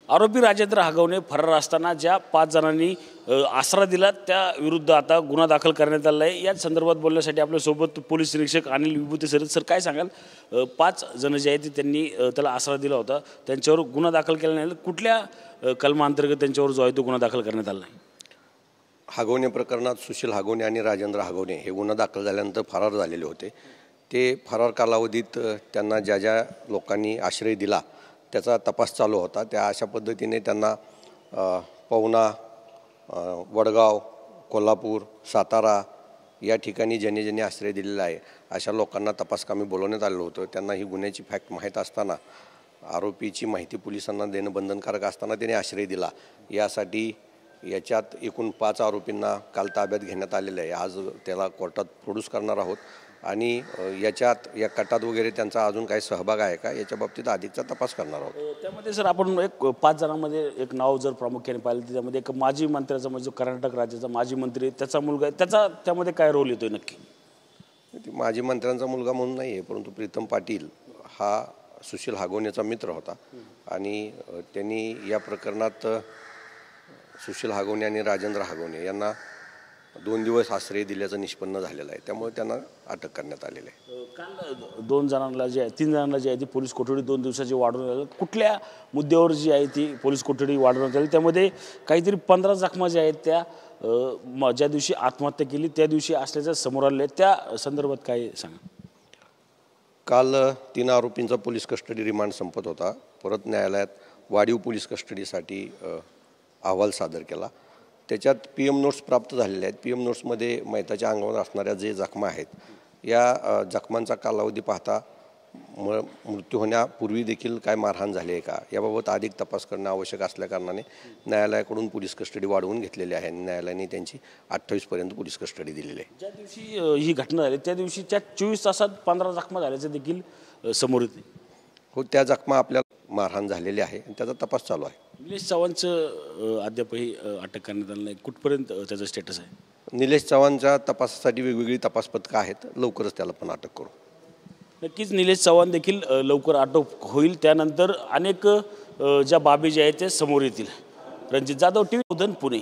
आरोपी राजेंद्र हगवणे फरार असताना ज्या 5 जणांनी आसरा दिला त्या विरुद्ध आता गुन्हा दाखल करण्यात आला आहे। याच संदर्भात बोलण्यासाठी आपल्यासोबत पोलीस निरीक्षक अनिल विभूते सर काय सांगाल? 5 जण जे आहेत त्यांनी त्याला आसरा दिला होता, त्यांच्यावर गुन्हा दाखल केला नाही, कुठल्या कलमांतर्गत त्यांच्यावर जो आहे तो गुन्हा दाखल करण्यात आला आहे? हगवणे प्रकरणात सुशील हगवणे आणि राजेंद्र हगवणे हे गुन्हा दाखल झाल्यानंतर फरार झालेले होते। ते फरार कालावधीत त्यांना ज्या ज्या लोकांनी आश्रय दिला त्याचा तपास चालू होता। त्या अशा पद्धतीने त्यांना पवना, वडगाव, कोल्हापूर, सातारा या ठिकाणी ज्यांनी ज्यांनी आश्रय दिलेला आहे अशा लोकांना तपासकामी बोलवण्यात आलेलं होतं। त्यांना ही गुन्ह्याची फॅक्ट माहीत असताना, आरोपीची माहिती पोलिसांना देणं बंधनकारक असताना त्याने आश्रय दिला। यासाठी याच्यात एकूण 5 आरोपींना काल ताब्यात घेण्यात आलेलं आहे। आज त्याला कोर्टात प्रोड्यूस करणार आहोत आणि याच्यात या कटात वगैरे त्यांचा अजून काही सहभाग आहे का याच्या बाबतीत अधिकचा तपास करणार आहोत। त्यामध्ये सर आपण एक 5 जणांमध्ये एक नाव जर प्रामुख्याने पाहिलं तर त्यामध्ये एक माजी मंत्र्याचा, म्हणजे कर्नाटक राज्याचा माजी मंत्री, त्याचा मुलगा, त्याचा त्यामध्ये काय रोल येतोय नक्की? माजी मंत्र्यांचा मुलगा म्हणून नाही आहे, परंतु प्रीतम पाटील हा सुशील हगवणेचा मित्र होता आणि त्यांनी या प्रकरणात सुशील हगवणे आणि राजेंद्र हगवणे यांना 2 दिवस आश्रय दिल्याचं निष्पन्न झालेलं आहे। त्यामुळे त्यांना अटक करण्यात आलेली आहे। काल 2 जणांना जे 3 जणांना जी आहे ती पोलीस कोठडी 2 दिवसाची वाढवण्यात आली। कुठल्या मुद्द्यावर जी आहे ती पोलीस कोठडी वाढवण्यात आली? त्यामध्ये काहीतरी 15 जखमा ज्या आहेत त्या ज्या दिवशी आत्महत्या केली त्या दिवशी असल्याचं समोर आले, त्या संदर्भात काय सांगा? काल 3 आरोपींचा पोलीस कस्टडी रिमांड संपत होता। परत न्यायालयात वाढीव पोलीस कस्टडीसाठी अहवाल सादर केला। त्याच्यात PM नोट्स प्राप्त झालेल्या आहेत। PM नोट्समध्ये मैताच्या अंगावर असणाऱ्या जे जखमा आहेत या जखमांचा कालावधी पाहता मृत्यू होण्यापूर्वी देखील काय मारहाण झाली आहे का याबाबत अधिक तपास करणं आवश्यक असल्याकारणाने न्यायालयाकडून पोलीस कस्टडी वाढवून घेतलेली आहे आणि न्यायालयाने त्यांची 28 पर्यंत पोलीस कस्टडी दिलेली आहे। ज्या दिवशी ही घटना झाली त्या दिवशीच्या 24 तासात 15 जखमा झाल्याचं देखील समोर येते। हो, त्या जखमा आपल्याला मारहाण झालेली आहे आणि त्याचा तपास चालू आहे। निलेश चव्हाणचं अद्यापही अटक करण्यात आलं नाही, कुठपर्यंत त्याचं स्टेटस आहे? निलेश चव्हाणच्या तपासासाठी वेगवेगळी तपास पथकं आहेत, लवकरच त्याला पण अटक करू। नक्कीच निलेश चव्हाण देखील लवकर अटक होईल। त्यानंतर अनेक ज्या बाबी ज्या आहेत त्या समोर येतील। रणजित जाधव, TV पुणे।